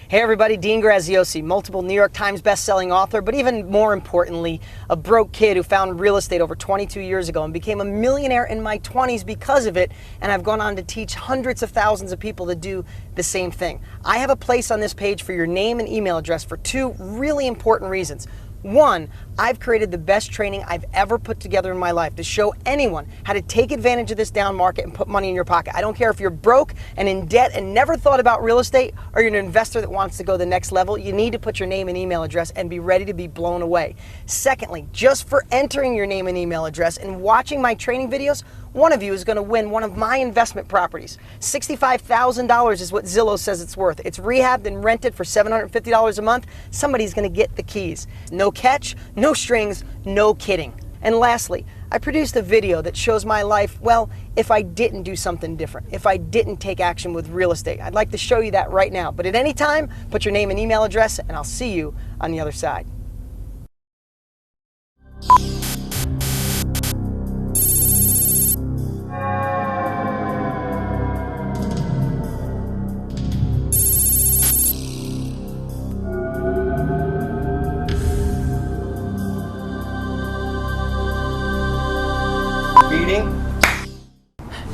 Hey everybody, Dean Graziosi, multiple New York Times best-selling author, but even more importantly, a broke kid who found real estate over 22 years ago and became a millionaire in my 20s because of it, and I've gone on to teach hundreds of thousands of people to do the same thing. I have a place on this page for your name and email address for two really important reasons. One, I've created the best training I've ever put together in my life to show anyone how to take advantage of this down market and put money in your pocket. I don't care if you're broke and in debt and never thought about real estate, or you're an investor that wants to go the next level. You need to put your name and email address and be ready to be blown away. Secondly, just for entering your name and email address and watching my training videos, one of you is going to win one of my investment properties. $65,000 is what Zillow says it's worth. It's rehabbed and rented for $750 a month. Somebody's going to get the keys. No catch, no strings, no kidding. And lastly, I produced a video that shows my life, well, if I didn't do something different, if I didn't take action with real estate. I'd like to show you that right now. But at any time, put your name and email address, and I'll see you on the other side.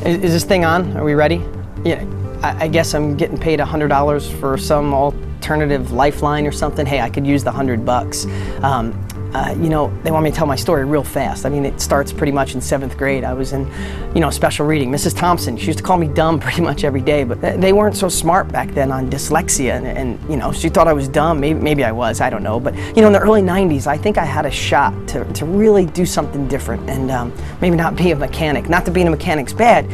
Is this thing on? Are we ready? Yeah, I guess I'm getting paid $100 for some alternative lifeline or something. Hey, I could use the $100. You know, they want me to tell my story real fast. I mean, it starts pretty much in 7th grade. I was in, special reading. Mrs. Thompson, she used to call me dumb pretty much every day, but they weren't so smart back then on dyslexia, and she thought I was dumb. Maybe I was, I don't know. But, in the early 90s, I think I had a shot to really do something different and maybe not be a mechanic. Not that being a mechanic's bad.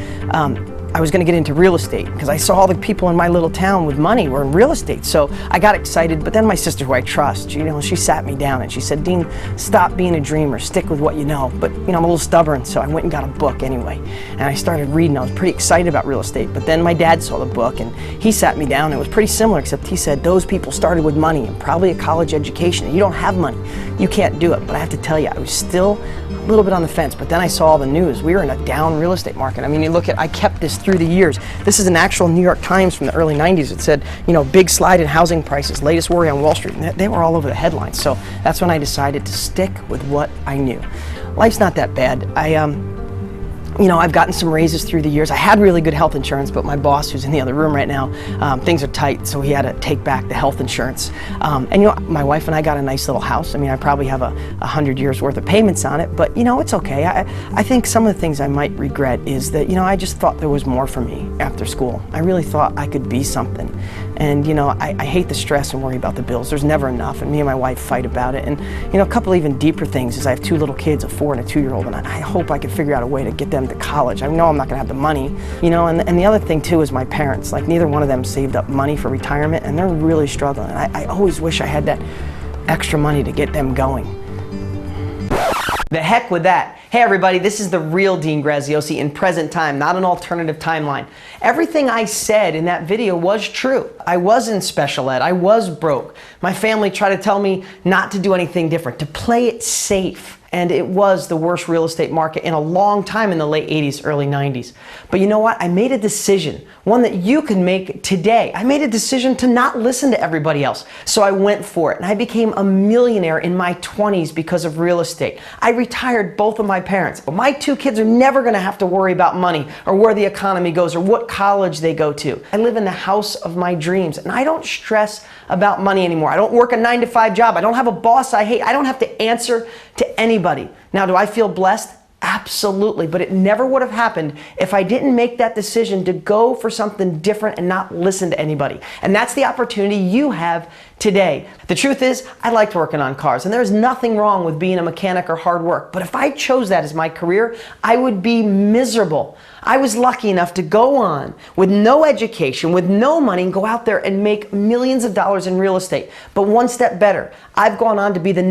I was going to get into real estate because I saw all the people in my little town with money were in real estate. So I got excited, but then my sister, who I trust, she sat me down and she said, Dean, stop being a dreamer, stick with what you know. But I'm a little stubborn, so I went and got a book anyway. And I started reading. I was pretty excited about real estate, but then my dad saw the book and he sat me down. It was pretty similar, except he said, those people started with money and probably a college education, and you don't have money. You can't do it. But I have to tell you, I was still a little bit on the fence, but then I saw all the news. We were in a down real estate market. I mean, you look at, I kept this through the years. This is an actual New York Times from the early 90s. It said, big slide in housing prices, latest worry on Wall Street. And they were all over the headlines. So that's when I decided to stick with what I knew. Life's not that bad. I've gotten some raises through the years. I had really good health insurance, but my boss, who's in the other room right now, things are tight, so he had to take back the health insurance. My wife and I got a nice little house. I mean, I probably have 100 years worth of payments on it, but it's okay. I think some of the things I might regret is that, I just thought there was more for me after school. I really thought I could be something. And, I hate the stress and worry about the bills. There's never enough, and me and my wife fight about it. And, a couple even deeper things is I have 2 little kids, a 4 and a 2-year-old, and I hope I could figure out a way to get them to college. I know I'm not going to have the money, and the other thing too is my parents. Like, neither one of them saved up money for retirement, and they're really struggling. And I always wish I had that extra money to get them going. The heck with that. Hey everybody, this is the real Dean Graziosi in present time, not an alternative timeline. Everything I said in that video was true. I was in special ed. I was broke. My family tried to tell me not to do anything different, to play it safe. And it was the worst real estate market in a long time in the late 80s, early 90s. But you know what? I made a decision, one that you can make today. I made a decision to not listen to everybody else. So I went for it, and I became a millionaire in my 20s because of real estate. I retired both of my parents. My 2 kids are never going to have to worry about money or where the economy goes or what college they go to. I live in the house of my dreams, and I don't stress about money anymore. I don't work a 9-to-5 job. I don't have a boss I hate. I don't have to answer to anybody. Now, do I feel blessed? Absolutely, but it never would have happened if I didn't make that decision to go for something different and not listen to anybody. And that's the opportunity you have today. The truth is, I liked working on cars, and there's nothing wrong with being a mechanic or hard work. But if I chose that as my career, I would be miserable. I was lucky enough to go on with no education, with no money, and go out there and make millions of dollars in real estate. But one step better, I've gone on to be the